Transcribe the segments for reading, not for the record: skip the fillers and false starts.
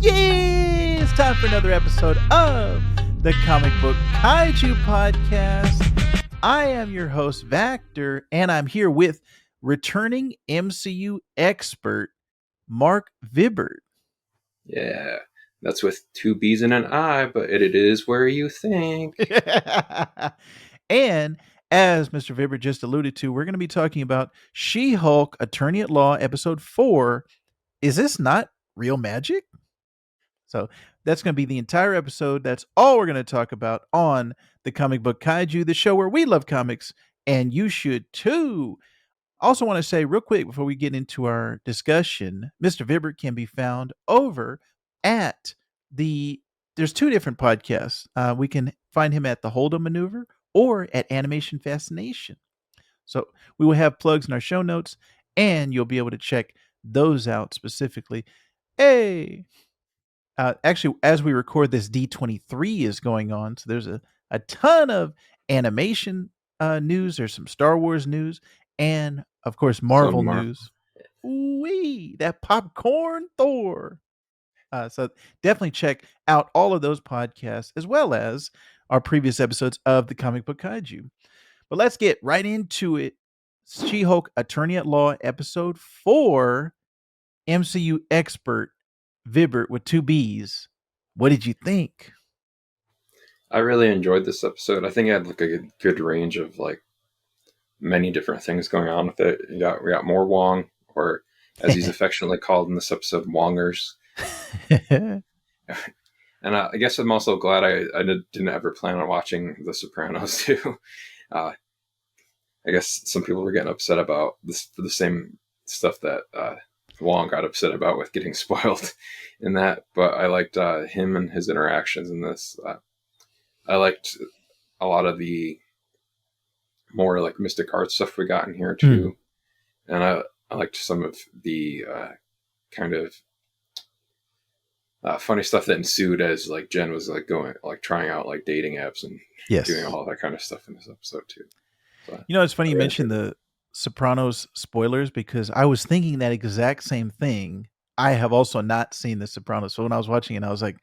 Yeah, it's time for another episode of the Comic Book Kaiju podcast. I am your host, Vactor, and I'm here with returning MCU expert, Marc Vibbert. Yeah, that's with two B's and an I, but it is where you think. And as Mr. Vibbert just alluded to, we're going to be talking about She-Hulk, Attorney at Law, Episode 4. Is this not real magic? So that's going to be the entire episode. That's all we're going to talk about on the Comic Book Kaiju, the show where we love comics, and you should too. Also, want to say real quick before we get into our discussion, Mr. Vibbert can be found over at there's two different podcasts. We can find him at the Hold'em Maneuver or at Animation Fascination. So we will have plugs in our show notes, and you'll be able to check those out specifically. Hey, actually, as we record this, D23 is going on. So there's a ton of animation news. There's some Star Wars news. And, of course, Marvel news. Ooh-wee, that popcorn Thor. So definitely check out all of those podcasts, as well as our previous episodes of the Comic Book Kaiju. But let's get right into it. She-Hulk, Attorney at Law, Episode 4, MCU expert Vibbert with two B's. What did you think? I really enjoyed this episode. I think it had like a good range of like many different things going on with it. We got more Wong, or as he's affectionately called in this episode, Wongers. And I guess I'm also glad I didn't ever plan on watching The Sopranos too. I guess some people were getting upset about this for the same stuff that Wong got upset about with getting spoiled in that. But I liked him and his interactions in this. I liked a lot of the more like mystic art stuff we got in here too. And I liked some of the kind of funny stuff that ensued as like Jen was like going like trying out like dating apps and doing all that kind of stuff in this episode too. So, it's funny you mentioned the Sopranos spoilers, because I was thinking that exact same thing. I have also not seen the Sopranos, so when I was watching it, I was like,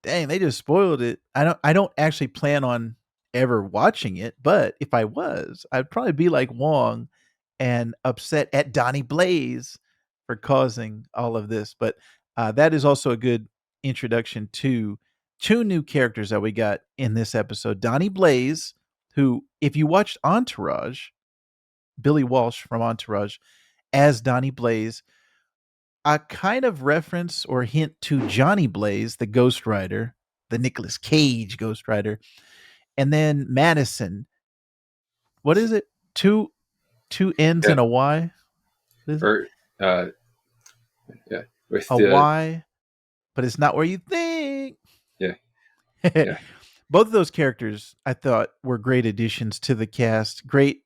"Dang, they just spoiled it." I don't actually plan on ever watching it, but if I was, I'd probably be like Wong and upset at Donnie Blaze for causing all of this. But that is also a good introduction to two new characters that we got in this episode. Donnie Blaze, who, if you watched Entourage, Billy Walsh from Entourage as Donnie Blaze, a kind of reference or hint to Johnny Blaze, the Ghost Rider, the Nicolas Cage Ghost Rider. And then Madison. What is it? Two N's and a Y? Or, yeah. With a Y, but it's not where you think. Yeah. Both of those characters, I thought, were great additions to the cast, great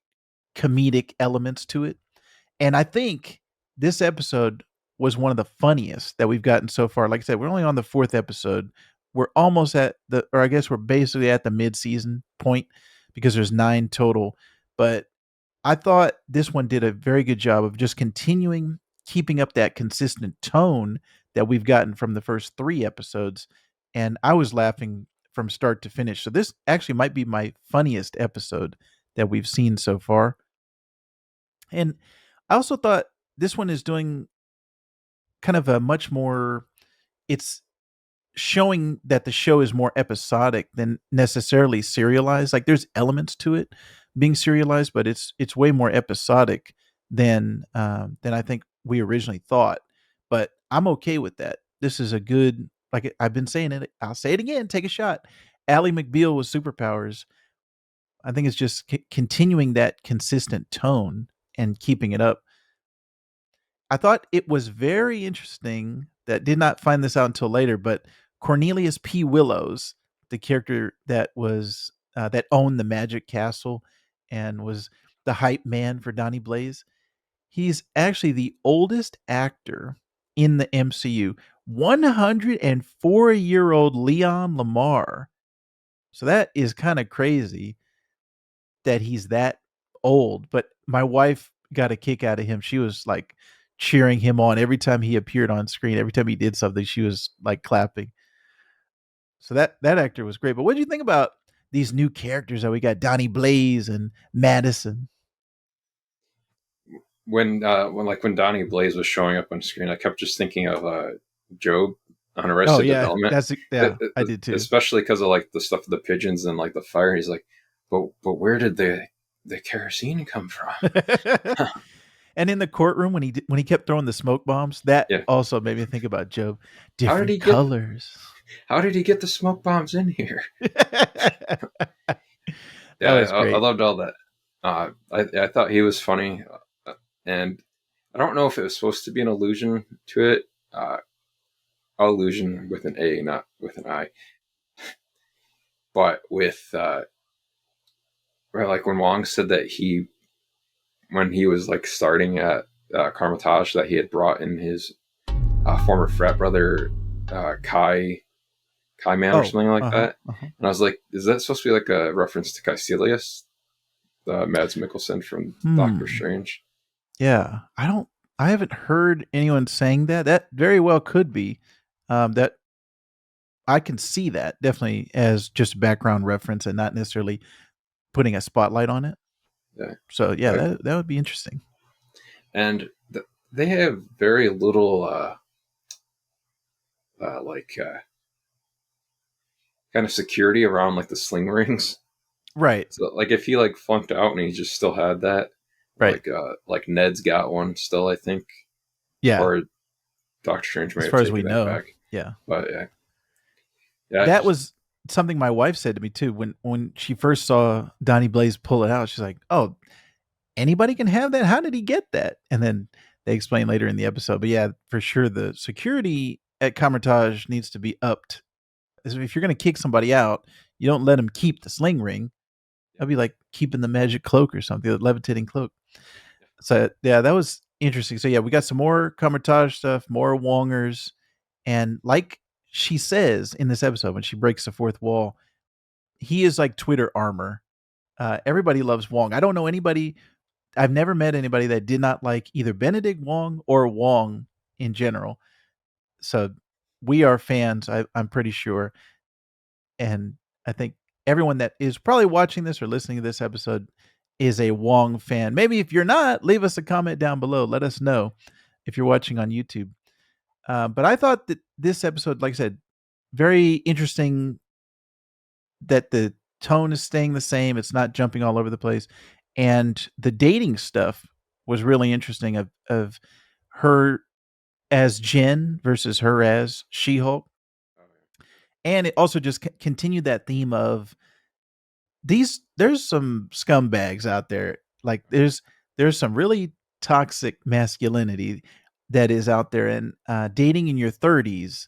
comedic elements to it. And I think this episode was one of the funniest that we've gotten so far. Like I said, we're only on the 4th episode. We're almost I guess we're basically at the mid-season point, because there's 9 total. But I thought this one did a very good job of just keeping up that consistent tone that we've gotten from the first 3 episodes. And I was laughing from start to finish. So this actually might be my funniest episode that we've seen so far. And I also thought this one is doing kind of a much more, it's showing that the show is more episodic than necessarily serialized. Like there's elements to it being serialized, but it's way more episodic than I think we originally thought. But I'm okay with that. This is a good, like I've been saying it, I'll say it again, take a shot. Ally McBeal with superpowers. I think it's just continuing that consistent tone and keeping it up. I thought it was very interesting that did not find this out until later, but Cornelius P. Willows, the character that was that owned the Magic Castle and was the hype man for Donnie Blaze, he's actually the oldest actor in the MCU. 104-year-old Leon Lamar. So that is kind of crazy that he's that old. But my wife got a kick out of him. She was like cheering him on every time he appeared on screen. Every time he did something, she was like clapping. So that actor was great. But what do you think about these new characters that we got? Donnie Blaze and Madison. When Donnie Blaze was showing up on screen, I kept just thinking of Job on Oh Arrested yeah, Development, I did too. especially because of like the stuff with the pigeons and like the fire. He's like, but where did the kerosene come from? And in the courtroom when he kept throwing the smoke bombs, that Yeah, also made me think about Job. how did Different he get colors. how did he get the smoke bombs in here? That Yeah, was I great. loved all that. I thought he was funny, and I don't know if it was supposed to be an allusion to it. Allusion with an A, not with an I, but with like when Wong said that when he was like starting at Carmitage, that he had brought in his former frat brother Kai Man or Oh, something like uh-huh, that, uh-huh. and I was like, is that supposed to be like a reference to Caecilius, Mads Mikkelsen from Doctor Hmm. Strange? Yeah. I haven't heard anyone saying that. That very well could be. That I can see that definitely as just background reference and not necessarily putting a spotlight on it. Yeah, So yeah, uh, that would be interesting. and they have very little kind of security around like the sling rings. Right. So like if he like flunked out and he just still had that, Right. like Ned's got one still, I think, Yeah. or Doctor Strange may As have far as we taken that know. back. Yeah. But yeah, yeah, That was something my wife said to me too when she first saw Donnie Blaze pull it out. She's like, "Oh, anybody can have that. How did he get that?" And then they explain later in the episode. But yeah, for sure, the security at Comertage needs to be upped. If you're going to kick somebody out, you don't let them keep the sling ring. That'd be like keeping the magic cloak or something, the levitating cloak. So yeah, that was interesting. So yeah, we got some more Comertage stuff, more Wongers, and like she says in this episode when she breaks the fourth wall, he is like Twitter armor. Everybody loves Wong. I don't know anybody. I've never met anybody that did not like either Benedict Wong or Wong in general. So we are fans. I'm pretty sure, and I think everyone that is probably watching this or listening to this episode is a Wong fan. Maybe if you're not, leave us a comment down below. Let us know if you're watching on YouTube. But I thought that this episode, like I said, very interesting that the tone is staying the same. It's not jumping all over the place. And the dating stuff was really interesting of her as Jen versus her as She-Hulk. And it also just continued that theme of there's some scumbags out there. Like there's some really toxic masculinity that is out there, and dating in your 30s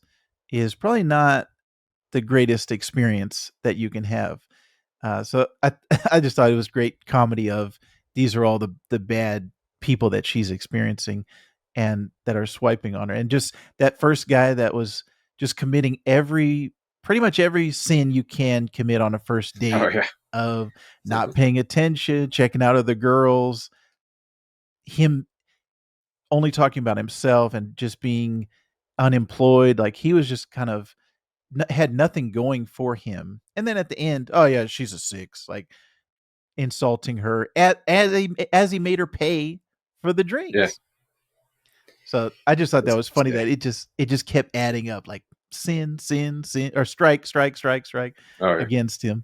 is probably not the greatest experience that you can have. So I I just thought it was great comedy of these are all the bad people that she's experiencing and that are swiping on her. And just that first guy that was just committing every pretty much every sin you can commit on a first oh date yeah, of not so, paying attention, checking out other girls, him only talking about himself and just being unemployed. Like he was just kind of had nothing going for him. And then at the end, oh yeah, she's a six. Like insulting her as he made her pay for the yeah, drinks. So I just thought that was this funny guy. that it just kept adding up like sin, or strike Oh yeah, against him.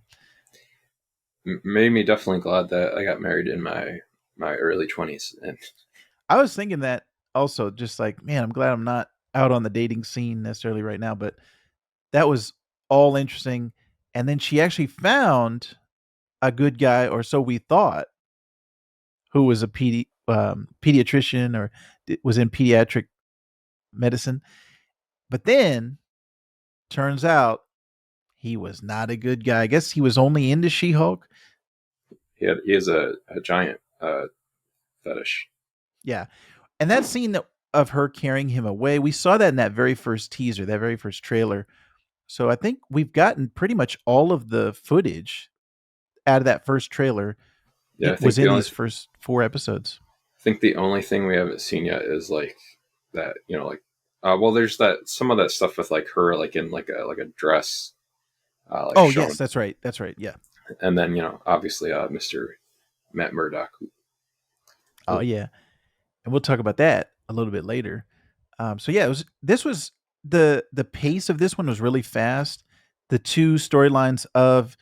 made me definitely glad that I got married in my early 20s, and I was thinking that also, just like, man, I'm glad I'm not out on the dating scene necessarily right now, but that was all interesting. And then she actually found a good guy, or so we thought, who was a pediatrician or was in pediatric medicine. But then turns out he was not a good guy. I guess he was only into She Hulk. he has a giant fetish. Yeah. And that scene of her carrying him away, we saw that in that very first teaser, that very first trailer. So I think we've gotten pretty much all of the footage out of that first trailer. Yeah, I It think was in these first 4 episodes. think the only thing we haven't seen yet is like that, like well, there's that some of that stuff with like her like in like a dress, like Oh shown, yes, that's right. That's right. Yeah. and then obviously Mr. Matt Murdock. Oh yeah, and we'll talk about that a little bit later. So yeah, this was the pace of this one was really fast. The two storylines of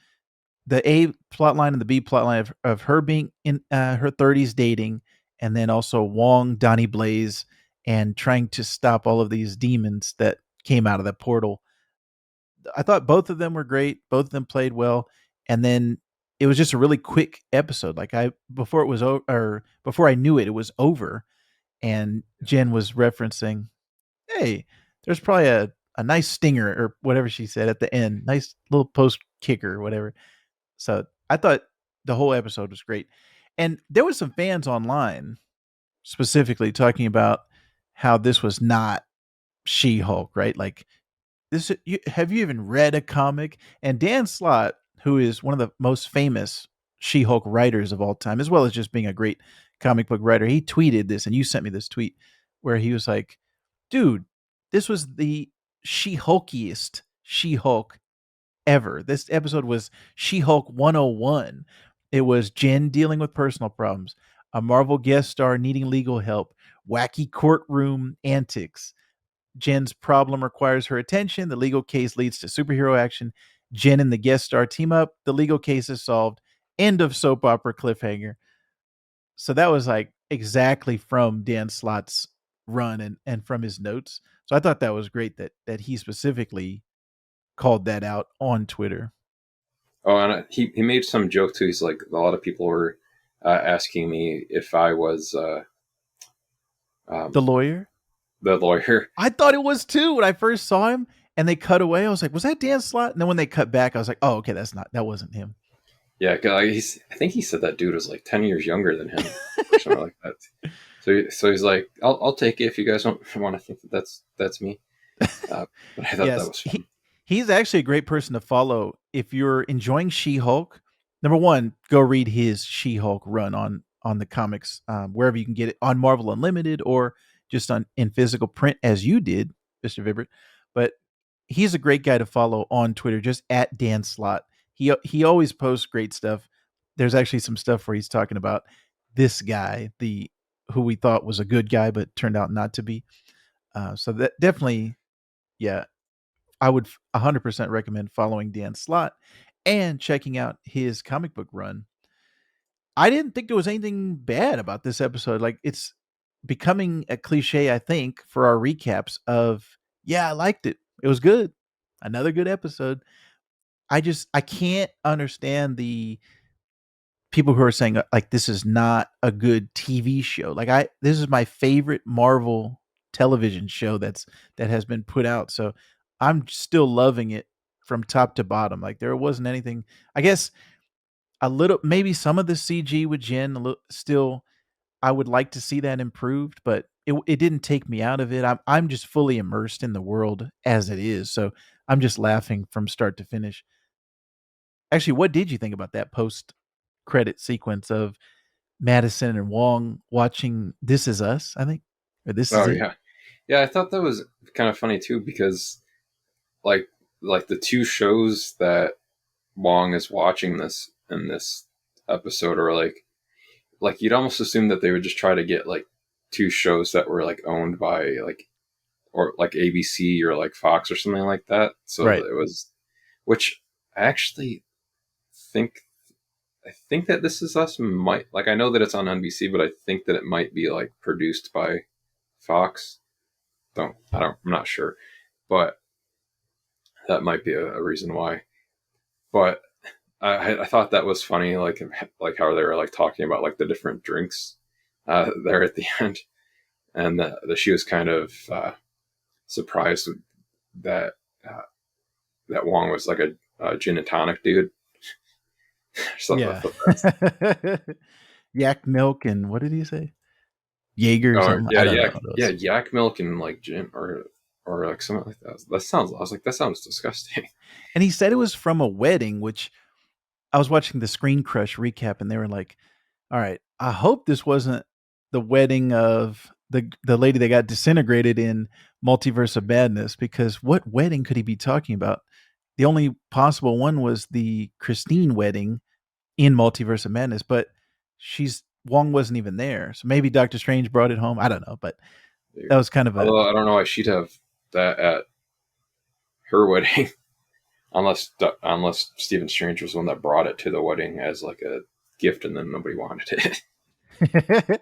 the A plot line and the B plot line of her being in her 30s dating, and then also Wong, Donnie Blaze, and trying to stop all of these demons that came out of that portal. I thought both of them were great. Both of them played well, and then it was just a really quick episode. Like I before it was over, or before I knew it, it was over. And Jen was referencing, "Hey, there's probably a nice stinger or whatever she said at the end, nice little post kicker or whatever." So I thought the whole episode was great, and there was some fans online specifically talking about how this was not She-Hulk, right? Like this, have you even read a comic? And Dan Slott, who is one of the most famous She-Hulk writers of all time, as well as just being a great comic book writer, he tweeted this, and you sent me this tweet where he was like, "Dude, this was the She-Hulkiest She-Hulk ever. This episode was She-Hulk 101. It was Jen dealing with personal problems, a Marvel guest star needing legal help, wacky courtroom antics. Jen's problem requires her attention. The legal case leads to superhero action. Jen and the guest star team up. The legal case is solved. End of soap opera cliffhanger." So that was like exactly from Dan Slott's run and from his notes. So I thought that was great that he specifically called that out on Twitter. Oh, and he made some joke too. He's like, a lot of people were asking me if I was The um, lawyer? the lawyer. I thought it was too when I first saw him and they cut away. I was like, was that Dan Slott? And then when they cut back, I was like, oh, okay, that wasn't him. Yeah, 'cause I think he said that dude was like 10 years younger than him or something like that. So he's like, I'll take it if you guys don't want to think that that's me. But I thought that Yes, was fun. he's actually a great person to follow if you're enjoying She-Hulk. Number one, go read his She-Hulk run on the comics, wherever you can get it on Marvel Unlimited or just on in physical print as you did, Mr. Vibbert. But he's a great guy to follow on Twitter, just at Dan Slott. He always posts great stuff. There's actually some stuff where he's talking about this guy, the who we thought was a good guy but turned out not to be. So that definitely, yeah, I would 100% recommend following Dan Slott and checking out his comic book run. I didn't think there was anything bad about this episode. Like it's becoming a cliche, I think, for our recaps of, yeah, I liked it. It was good. Another good episode. I can't understand the people who are saying like this is not a good TV show. Like this is my favorite Marvel television show that has been put out. So I'm still loving it from top to bottom. Like there wasn't anything. I guess a little, maybe some of the CG with Jen. Still, I would like to see that improved, but it didn't take me out of it. I'm just fully immersed in the world as it is. So I'm just laughing from start to finish. Actually, what did you think about that post credit sequence of Madison and Wong watching This Is Us, I think, or This Is Oh It? yeah, yeah. I thought that was kind of funny too because like like the two shows that Wong is watching this in this episode are like you'd almost assume that they would just try to get like two shows that were like owned by like or like ABC or like Fox or something like that. So Right. it was, which I actually think I think that This Is Us might, like, I know that it's on NBC, but I think that it might be like produced by Fox. I'm not sure, but that might be a reason why. But I thought that was funny, like how they were like talking about like the different drinks there at the end, and that she was kind of surprised that uh, that Wong was like a gin and tonic dude. So I Yeah. thought that's Yak milk and what did he say? Jaeger or oh something. yeah, I don't know yeah, those. yak milk and like gin or like something like that. That sounds. I was like, that sounds disgusting. And he said it was from a wedding, which I was watching the Screen Crush recap, and they were like, "All right, I hope this wasn't the wedding of the lady that got disintegrated in Multiverse of Madness, because what wedding could he be talking about? The only possible one was the Christine wedding in Multiverse of Madness, but she's Wong wasn't even there. So maybe Doctor Strange brought it home. I don't know, but that was kind of a Although I don't know why she'd have that at her wedding, unless Stephen Strange was the one that brought it to the wedding as like a gift, and then nobody wanted it.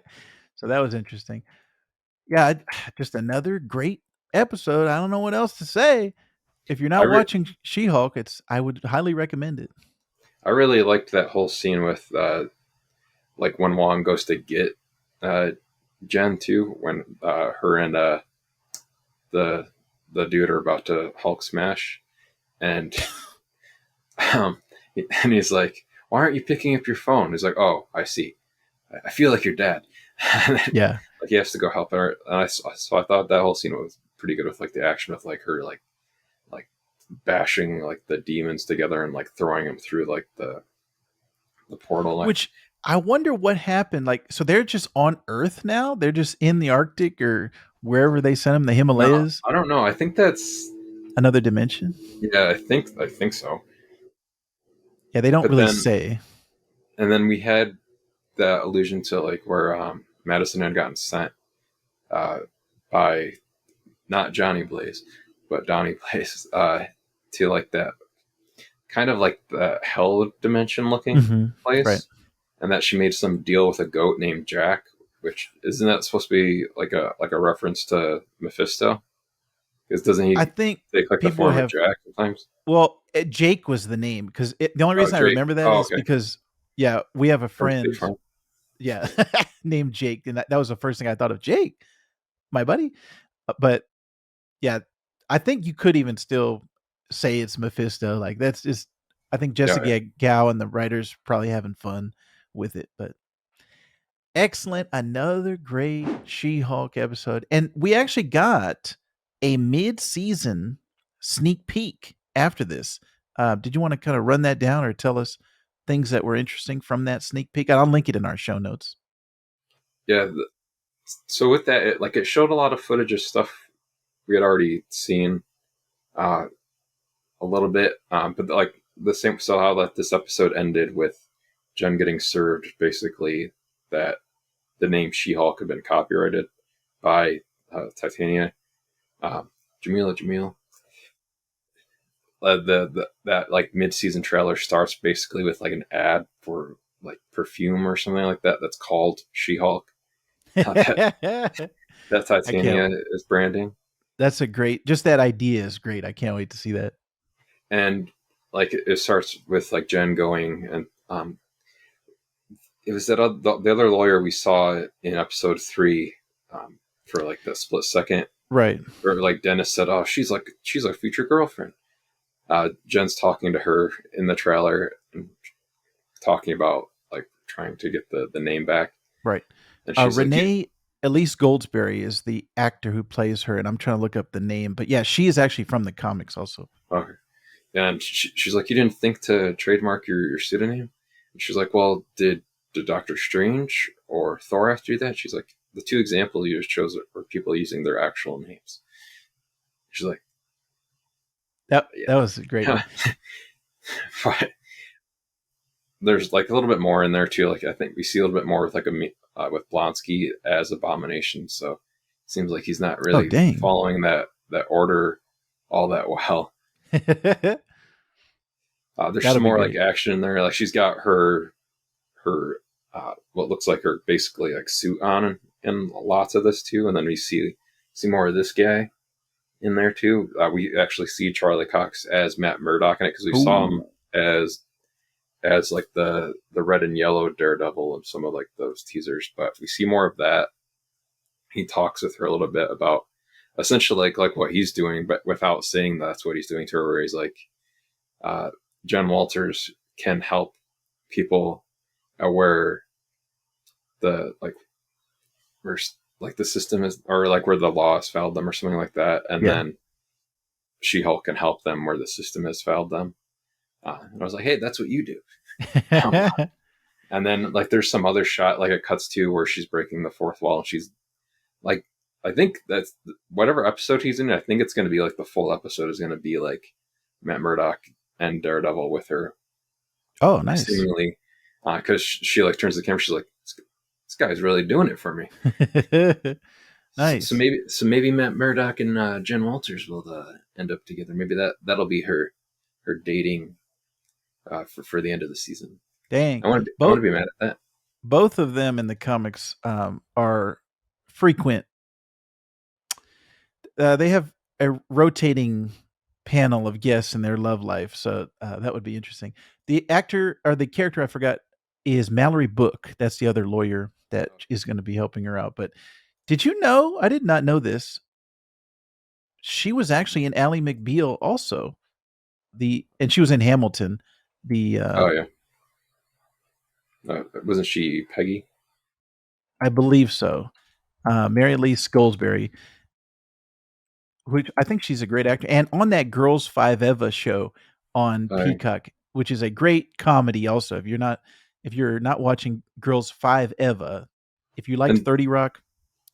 so that was interesting. Yeah, just another great episode. I don't know what else to say. If you're I not re- watching She-Hulk, I would highly recommend it. I really liked that whole scene with like when Wong goes to get uh, Jen too, when her and the the dude are about to Hulk smash, and um, and he's like, "Why aren't you picking up your phone?" He's like, "Oh, I see. I feel like your dad." Yeah. Like he has to go help her, and so I thought that whole scene was pretty good with like the action with like her like bashing like the demons together and like throwing them through like the portal. Like, Which I wonder what happened. Like, so they're just on Earth now? They're just in the Arctic or wherever they sent them, the no, Himalayas? I don't know. I think that's Another dimension? yeah. I think so. Yeah, they don't But really then say. and then we had that allusion to like where Madison had gotten sent uh, by not Johnny Blaze, but Donnie Blaze to like that kind of like the hell dimension looking Right. place, and that she made some deal with a goat named Jack, which isn't that supposed to be like a reference to Mephisto? Because doesn't I he think take like the people form of have Jack sometimes? Jake was the name because the only Oh, reason I Jake. remember that Oh, is okay. because yeah, we have a From State friend, Farm. yeah, named Jake, and that was the first thing I thought of. Jake, my buddy. But yeah, I think you could even still say it's Mephisto. Like that's just, I think Yeah, Jessica Gao and the writers probably having fun with it. But excellent, another great She-Hulk episode, and we actually got a mid-season sneak peek after this. Did you want to kind of run that down or tell us things that were interesting from that sneak peek? I'll link it in our show notes. yeah. So with that, it showed a lot of footage of stuff we had already seen uh, a little bit, but like the same. So how that this episode ended with Jen getting served, basically that the name She-Hulk had been copyrighted by Titania. Um, Jamil. That like mid-season trailer starts basically with like an ad for like perfume or something like that. That's called She-Hulk. I That can't. Titania is branding, That's a great. Just that idea is great. I can't wait to see that. and like it starts with like Jen going and it was the other lawyer we saw in episode 3 for like the split second Right. where like Dennis said, "Oh, she's like future girlfriend." Jen's talking to her in the trailer and talking about like trying to get the name back, Right. and she's like, "You." Renee Elise Goldsberry is the actor who plays her, and I'm trying to look up the name, but yeah, she is actually from the comics also. Okay. And she's like, "You didn't think to trademark your pseudonym?" And she's like, "Well, did Doctor Strange or Thor have to do that?" She's like, "The two examples you just chose were people using their actual names." She's like, That was a great "Yeah." one. But there's like a little bit more in there too. Like I think we see a little bit more with like with Blonsky as Abomination. So it seems like he's not Oh really dang. following that order all that well. There's That'll some be more like great. action in there. Like she's got her what looks like her basically like suit on in lots of this too, and then we see more of this guy in there too. We actually see Charlie Cox as Matt Murdock in it because we saw him Ooh. as like the red and yellow Daredevil of some of like those teasers, but we see more of that. He talks with her a little bit about essentially like what he's doing, but without saying that's what he's doing to her. Where he's like, uh, Jen Walters can help people where the like where like the system is, or like where the law has failed them, or something like that, and Yeah. then She-Hulk can help them where the system has failed them. And I was like, hey, that's what you do. And then like there's some other shot like it cuts to where she's breaking the fourth wall and she's like, I think that's whatever episode he's in. I think it's going to be like the full episode is going to be like Matt Murdock and Daredevil with her. Oh, nice. Seemingly, because she like turns the camera. She's like, "This guy's really doing it for me." Nice. So maybe Matt Murdock and Jen Walters will end up together. Maybe that'll be her dating for the end of the season. Dang, I want to be mad at that. Both of them in the comics are frequent. They have a rotating panel of guests in their love life, so that would be interesting. The actor or the character I forgot is Mallory Book. That's the other lawyer that is going to be helping her out. But did you know? I did not know this. She was actually in Ally McBeal also. And she was in Hamilton. Oh yeah. Wasn't she Peggy? I believe so. Mary Lee Scolsbury, which I think she's a great actor. And on that Girls Five Eva show on Peacock, which is a great comedy also. If you're not watching Girls Five Eva, if you liked 30 Rock,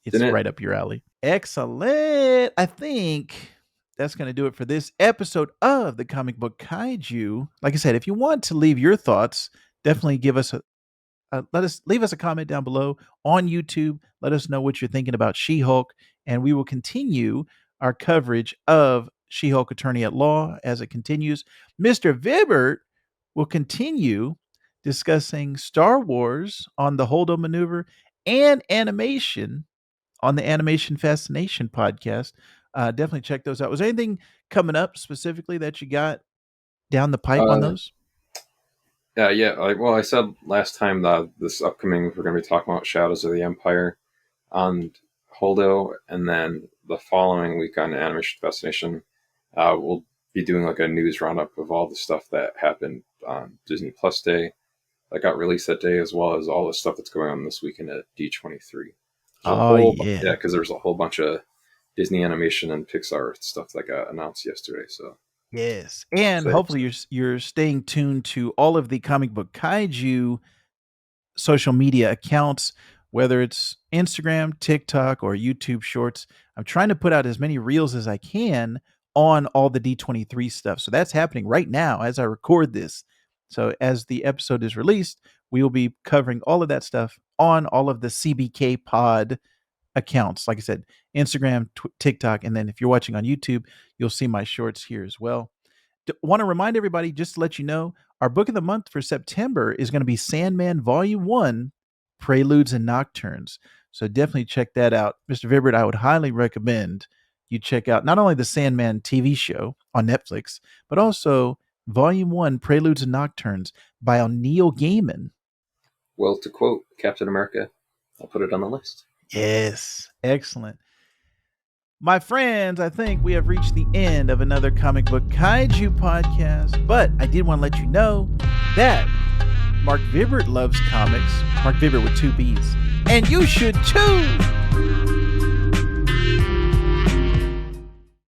it's right up your alley. Excellent. I think that's going to do it for this episode of the Comic Book Kaiju. Like I said, if you want to leave your thoughts, definitely give us leave us a comment down below on YouTube. Let us know what you're thinking about She-Hulk, and we will continue our coverage of She-Hulk Attorney at Law as it continues. Mr. Vibbert will continue discussing Star Wars on the Holdo Maneuver and animation on the Animation Fascination podcast. Definitely check those out. Was there anything coming up specifically that you got down the pipe on those? Yeah. I said last time that this upcoming we're going to be talking about Shadows of the Empire on Holdo, and then the following week on Animation Fascination, we'll be doing like a news roundup of all the stuff that happened on Disney Plus Day that got released that day, as well as all the stuff that's going on this weekend at D23. Yeah, because there's a whole bunch of Disney animation and Pixar stuff that got announced yesterday. So yes, and hopefully you're staying tuned to all of the Comic Book Kaiju social media accounts, whether it's Instagram, TikTok, or YouTube Shorts. I'm trying to put out as many reels as I can on all the D23 stuff. So that's happening right now as I record this. So as the episode is released, we will be covering all of that stuff on all of the CBK Pod accounts. Like I said, Instagram, TikTok, and then if you're watching on YouTube, you'll see my shorts here as well. Want to remind everybody, just to let you know, our book of the month for September is going to be Sandman Volume 1, Preludes and Nocturnes. So definitely check that out. Mr. Vibbert, I would highly recommend you check out not only the Sandman TV show on Netflix, but also Volume 1, Preludes and Nocturnes by Neil Gaiman. Well, to quote Captain America, I'll put it on the list. Yes, excellent. My friends, I think we have reached the end of another Comic Book Kaiju podcast, but I did want to let you know that Marc Vibbert loves comics. Marc Vibbert with 2 B's. And you should too!